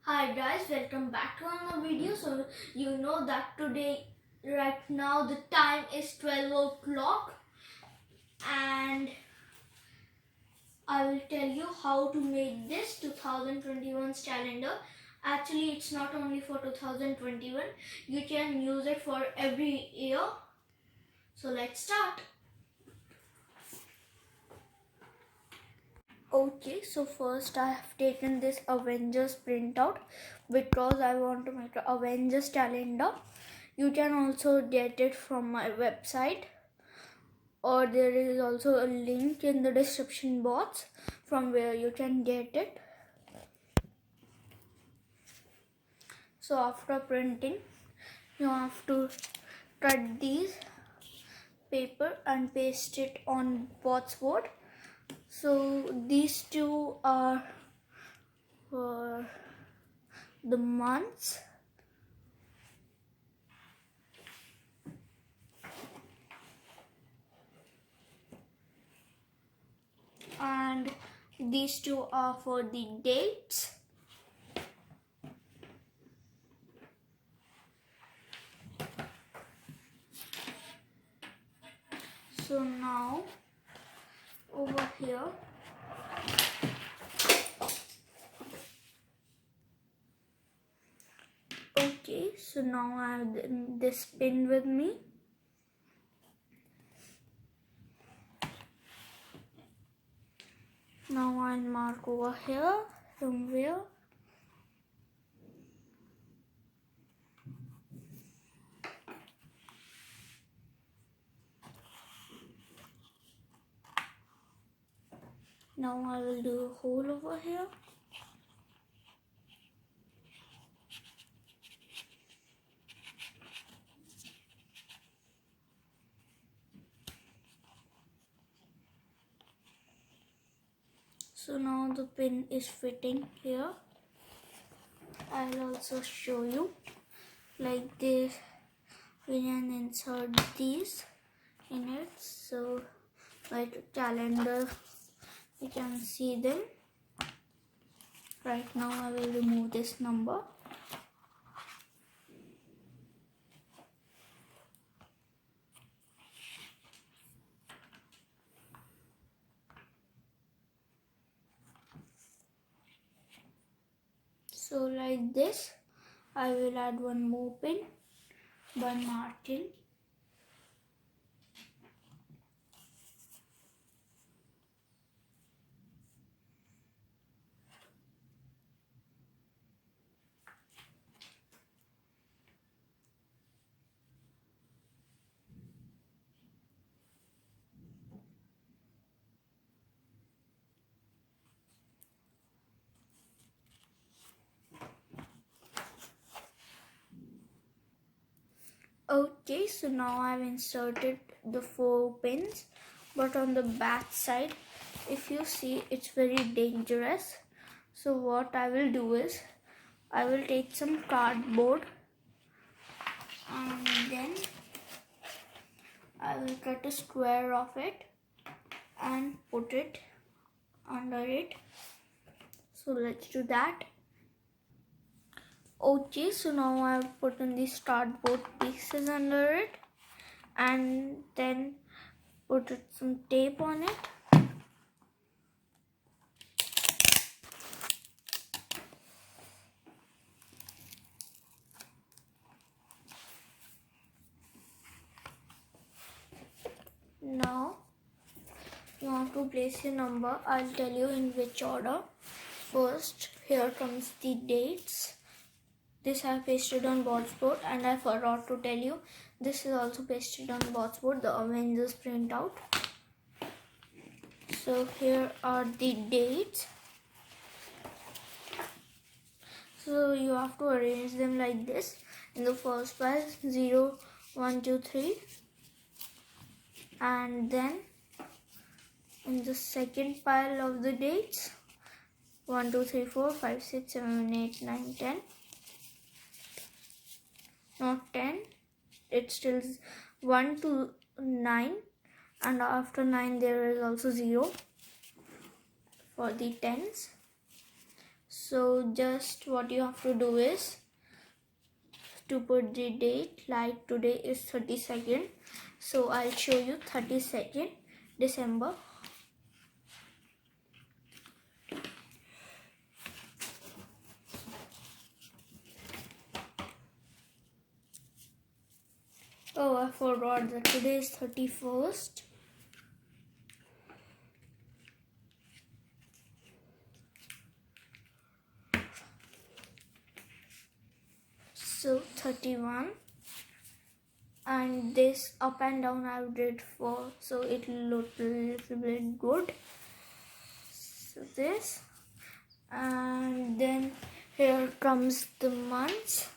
Hi guys, welcome back to another video. So you know that today, right now, the time is 12 o'clock and I will tell you how to make this 2021's calendar. Actually, it's not only for 2021, you can use it for every year. So let's start. Okay, so first I have taken this Avengers printout because I want to make an Avengers calendar. You can also get it from my website, or there is also a link in the description box from where you can get it. So after printing, you have to cut these paper and paste it on board. So these two are for the months, and these two are for the dates. So now over here, okay, so now I have this pin with me. Now I'll mark over here somewhere. Now I will do a hole over here. So now the pin is fitting here. I'll also show you like this. We can insert these in it. So like calendar, you can see them. Right now I will remove this number. So like this, I will add one more pin by Martin. Okay, so now I've inserted the 4 pins, but on the back side, if you see, it's very dangerous. So what I will do is, I will take some cardboard and then I will cut a square of it and put it under it. So let's do that. Okay, so now I've put in these cardboard pieces under it and then put some tape on it. Now you have to place your number. I'll tell you in which order. First, here comes the dates. This I pasted on board, and I forgot to tell you, this is also pasted on board, the Avengers printout. So here are the dates. So you have to arrange them like this. In the first pile, 0, 1, 2, 3. And then in the second pile of the dates, 1, 2, 3, 4, 5, 6, 7, 8, 9, 10. Not 10. It's still 1 to 9. And after 9 there is also 0 for the tens. So just what you have to do is to put the date, like today is 32nd, so I'll show you 32nd December. Oh, I forgot that today is 31st. So 31, and this up and down I did for, so it looked a little bit good. So this, and then here comes the months,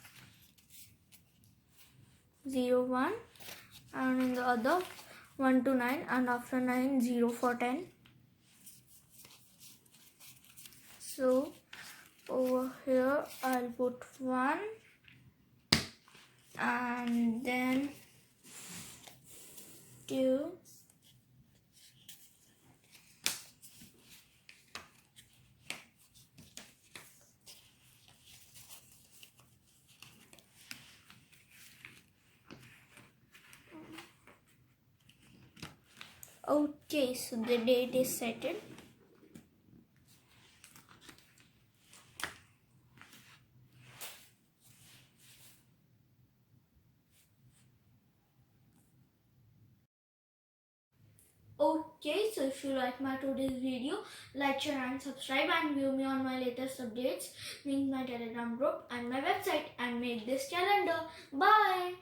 0, 1, and in the other 1 to 9, and after 9 0 for 10. So over here I'll put 1, and then 2, okay, so the date is settled. Okay, so if you like my today's video, like, share and subscribe, and view me on my latest updates, link my Telegram group and my website, and make this calendar. Bye.